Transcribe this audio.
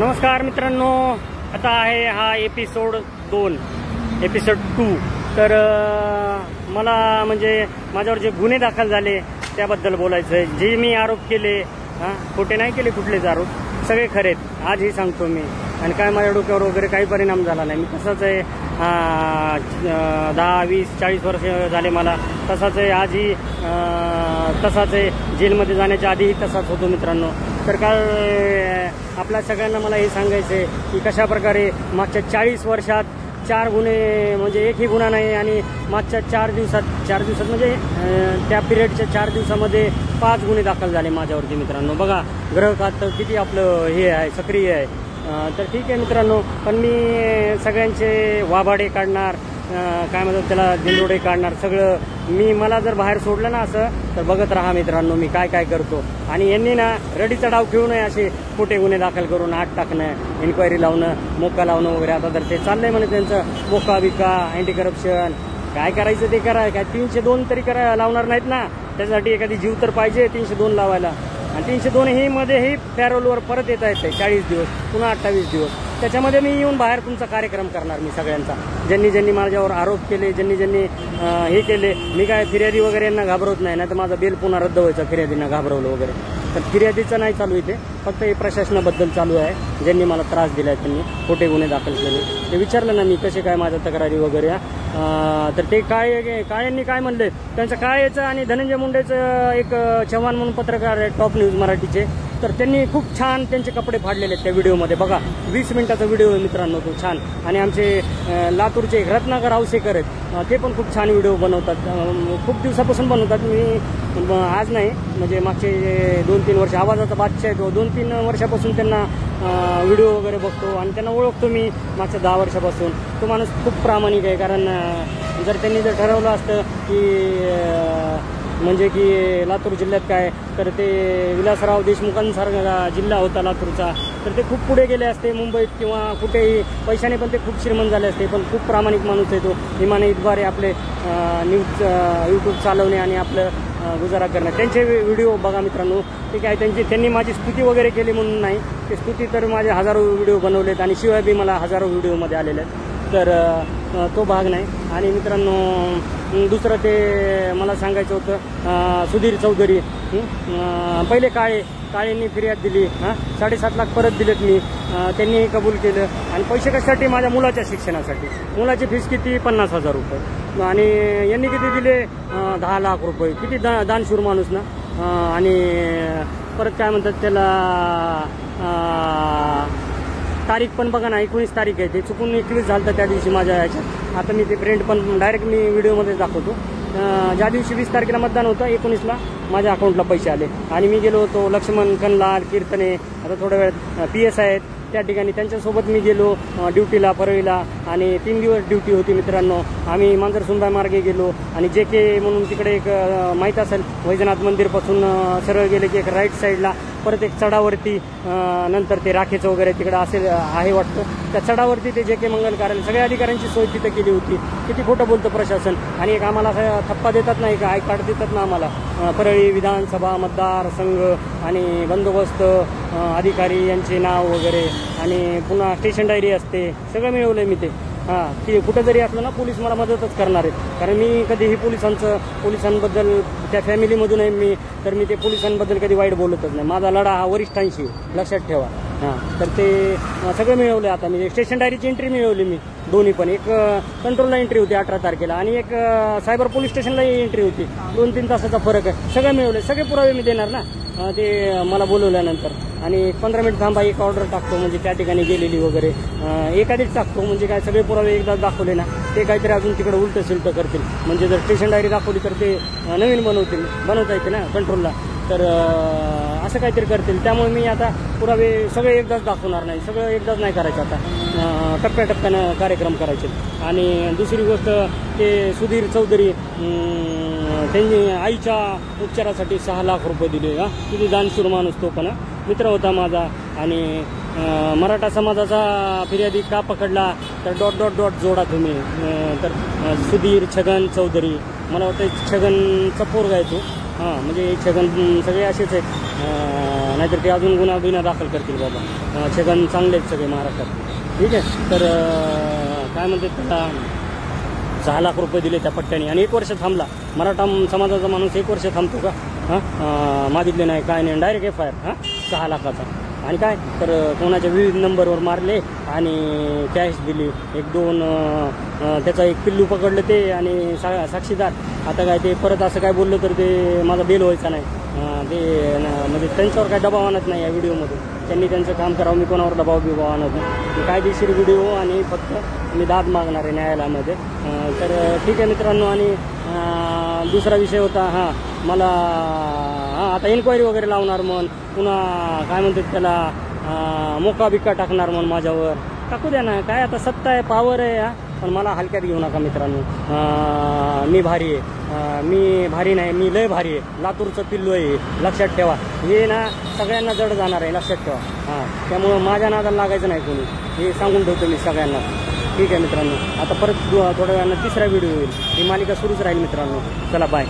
नमस्कार मित्रांनो, आता आहे हा एपिसोड 2 एपिसोड 2। तर मला म्हणजे माझ्यावर जे गुन्हे दाखल झाले त्याबद्दल बोलायचं आहे। जे मी आरोप केले, खोटे नाही केले कुठलेच आरोप, सगळे खरेत आजही सांगतो मी। आणि काय माझ्या डोक्यावर वगैरे काही परिणाम झाला नाही, मी तसंच आहे। 10, 20, 40 वर्ष झाले मला तसाच आहे, आजही तसाच आहे। जेलमध्ये जाण्याच्या आधीही तसाच होतो मित्रांनो। तर काय आपल्या सगळ्यांना मला हे सांगायचं आहे की कशा प्रकारे मागच्या 40 वर्षात 4 गुन्हे, म्हणजे एकही गुन्हा नाही, आणि मागच्या 4 दिवसात म्हणजे त्या पिरियडच्या 4 दिवसामध्ये 5 गुन्हे दाखल झाले माझ्यावरती मित्रांनो। बघा ग्रह खातं किती आपलं हे आहे, सक्रिय आहे। तर ठीक आहे मित्रांनो, पण मी सगळ्यांचे वाभाडे काढणार, काय म्हणतात त्याला, दिंडोडे काढणार, सगळं मी। मला जर बाहेर सोडलं ना असं, तर बघत राहा मित्रांनो मी काय काय करतो। आणि यांनी ना रडीचा डाव खेळू नये, असे खोटे गुन्हे दाखल करून आत टाकणं, इन्क्वायरी लावणं, मोका लावणं वगैरे। आता तर ते चाललंय म्हणे त्यांचं, मोका बिका, अँटी करप्शन, काय करायचं ते करा। काय 302 तरी लावणार नाहीत ना, त्याच्यासाठी एखादी जीव तर पाहिजे 302 लावायला। आणि 302 ही मध्येही पॅरोलवर परत येता येते 40 दिवस, पुन्हा 28 दिवस। त्याच्यामध्ये मी येऊन बाहेर तुमचा कार्यक्रम करणार मी सगळ्यांचा, ज्यांनी माझ्यावर आरोप केले, ज्यांनी हे केले। मी काय फिर्यादी वगैरे यांना घाबरवत नाही, नाही तर माझा बेल पुन्हा रद्द व्हायचा फिर्यादींना घाबरवलं वगैरे। तर फिर्यादीचं नाही चालू इथे, फक्त हे प्रशासनाबद्दल चालू आहे। ज्यांनी मला त्रास दिला, त्यांनी खोटे गुन्हे दाखल केले, ते विचारलं ना मी कसे काय माझ्या तक्रारी वगैरे। तर ते यांनी काय म्हणले, त्यांचं काय याचं। आणि धनंजय मुंडेचं एक चव्हाण म्हणून पत्रकार आहे टॉप न्यूज मराठीचे, तर त्यांनी खूप छान त्यांचे कपडे फाडलेले आहेत त्या व्हिडिओमध्ये। बघा 20 मिनिटाचा व्हिडिओ आहे मित्रांनो तो, छान। आणि आमचे लातूरचे रत्नाकर आवसेकर आहेत, ते पण खूप छान व्हिडिओ बनवतात, खूप दिवसापासून बनवतात। मी आज नाही, म्हणजे मागचे 2-3 वर्ष आवाजाचा बादशाह आहे तो, 2-3 वर्षापासून त्यांना व्हिडिओ वगैरे बघतो आणि त्यांना ओळखतो मी मागच्या 10 वर्षापासून। तो माणूस खूप प्रामाणिक आहे, कारण जर त्यांनी ठरवलं असतं की म्हणजे की लातूर जिल्ह्यात काय, तर ते विलासराव देशमुखांसारखा जिल्हा होता लातूरचा, तर ते खूप पुढे गेले असते मुंबईत किंवा कुठेही, पैशाने पण ते खूप श्रीमंत झाले असते। पण खूप प्रामाणिक माणूस आहे तो, इमाने इतबारे आपले न्यूज यूट्यूब चालवणे आणि आपलं गुजारा करणं। त्यांचे व्हिडिओ बघा मित्रांनो, ते काय त्यांनी माझी स्तुती वगैरे केली म्हणून नाही, ते स्तुती तर माझे हजारो व्हिडिओ बनवलेत, आणि शिवाय बी मला हजारो व्हिडिओमध्ये आलेले आहेत। तर तो भाग नाही। आणि मित्रांनो दुसरं ते मला सांगायचं होतं, सुधीर चौधरी, पहिले काळेंनी फिर्याद दिली, 7.5 लाख परत दिलेत मी, त्यांनीही कबूल केलं। आणि पैसे कशासाठी? माझ्या मुलाच्या शिक्षणासाठी। मुलाची फीस किती? 50,000 रुपये। आणि यांनी किती दिले? 10 लाख रुपये। किती दानशूर माणूस ना। आणि परत काय म्हणतात त्याला, तारीख पण बघा ना, 19 तारीख आहे, ते चुकून 21 झालं त्या दिवशी माझ्या ह्याच्यात। आता मी ते प्रिंट पण डायरेक्ट मी व्हिडिओमध्ये दाखवतो। ज्या दिवशी 20 तारखेला मतदान होतं, 19ला माझ्या अकाउंटला पैसे आले। आणि मी गेलो होतो लक्ष्मण कनलाल कीर्तने, आता थोड्या वेळात PS आहेत त्या ठिकाणी, त्यांच्यासोबत मी गेलो ड्युटीला परळीला, आणि 3 दिवस ड्युटी होती मित्रांनो। आम्ही मांजरसुंबा मार्गे गेलो, आणि JK म्हणून तिकडे एक माहीत असेल, वैजनाथ मंदिरपासून सरळ गेले की एक राईट साईडला परत एक चढावरती, नंतर ते राखेचं वगैरे तिकडं असेल आहे वाटतं, त्या चढावरती ते JK मंगल कार्यालय, सगळ्या अधिकाऱ्यांची सोय तिथं केली होती। किती खोटं बोलतं प्रशासन। आणि एक आम्हाला थप्पा देतात नाही का, आय कार्ड देतात ना आम्हाला, परळी विधानसभा मतदारसंघ, आणि बंदोबस्त अधिकारी यांचे नाव वगैरे, आणि पुन्हा स्टेशन डायरी असते, सगळं मिळवलंय मी ते। की कुठं जरी असलं ना, पोलीस मला मदतच करणार आहेत, कारण मी कधीही पोलिसांबद्दल, त्या फॅमिलीमधून आहे मी, तर मी ते पोलिसांबद्दल कधी वाईट बोलतच नाही। माझा लढा हा वरिष्ठांशी, लक्षात ठेवा। तर ते सगळं मिळवलं। आता मी स्टेशन डायरीची एंट्री मिळवली मी, दोन्ही पण। एक कंट्रोलला एंट्री होती 18 तारखेला, आणि एक सायबर पोलीस स्टेशनलाही एंट्री होती, 2-3 तासाचा फरक आहे। सगळं मिळवलं, सगळे पुरावे मी देणार ना ते मला बोलवल्यानंतर। आणि 15 मिनिट थांबा, एक ऑर्डर टाकतो, म्हणजे त्या ठिकाणी गेलेली वगैरे एखादीच टाकतो, म्हणजे काय सगळे पुरावे एकदा दाखवले ना, ते काहीतरी अजून तिकडे उलटं सिलटं करतील। म्हणजे जर स्टेशन डायरी दाखवली तर ते नवीन बनवता येते ना कंट्रोलला, तर असं काहीतरी करतील। त्यामुळे मी आता पुरावे सगळे एकदाच दाखवणार नाही, सगळं एकदाच नाही करायचं, आता टप्प्याटप्प्यानं कार्यक्रम करायचे। आणि दुसरी गोष्ट, ते सुधीर चौधरी, त्यांनी आईच्या उपचारासाठी 6 लाख रुपये दिले। किती दानशूर माणूस तो, पण मित्र होता माझा। आणि मराठा समाजाचा फिर्यादी का पकडला, तर ... जोडा तुम्ही। तर सुधीर छगन चौधरी, मला वाटतं छगनचा पोरगा आहे तो, म्हणजे छगन सगळे असेच आहेत। नाहीतर ते अजून गुन्हा दाखल करतील बाबा. छगन चांगले आहेत सगळे महाराष्ट्रात. ठीक आहे. तर काय म्हणतात त्याला 6 लाख रुपये दिले त्या पट्ट्याने आणि 1 वर्ष थांबला. मराठा समाजाचा माणूस 1 वर्ष थांबतो का? मागितले नाही काय नाही, डायरेक्ट FIR 6 लाखाचा. आणि काय तर कोणाच्या विविध नंबरवर मारले आणि कॅश दिली. 1-2 त्याचा एक पिल्लू पकडलं ते आणि साक्षीदार. आता काय ते परत असं काय बोललं तर ते माझा बेल व्हायचा नाही. ते म्हणजे त्यांच्यावर काय दबाव आणत नाही या व्हिडिओमध्ये. त्यांनी त्यांचं काम करावं, मी कोणावर दबाव आणत नाही. मी कायदेशीर व्हिडिओ आणि फक्त मी दाद मागणार आहे न्यायालयामध्ये. तर ठीक आहे मित्रांनो. आणि दुसरा विषय होता मला आता इन्क्वायरी वगैरे लावणार म्हण, पुन्हा काय म्हणतात त्याला मोका बिक्का टाकणार म्हण माझ्यावर. टाकू द्या ना, काय आता सत्ता आहे, पावर आहे. पण मला हलक्यात घेऊ नका मित्रांनो. मी भारी आहे, मी भारी नाही, मी लय भारी आहे. लातूरचं पिल्लू आहे, लक्षात ठेवा. हे ना सगळ्यांना जड जाणार आहे, लक्षात ठेवा. त्यामुळं माझ्या नादाला लागायचं नाही कोणी, हे सांगून ठेवतो मी सगळ्यांना. ठीक आहे मित्रांनो. आता परत थोड्या वेळानं 3रा व्हिडिओ होईल. ही मालिका सुरूच राहील मित्रांनो. चला बाय.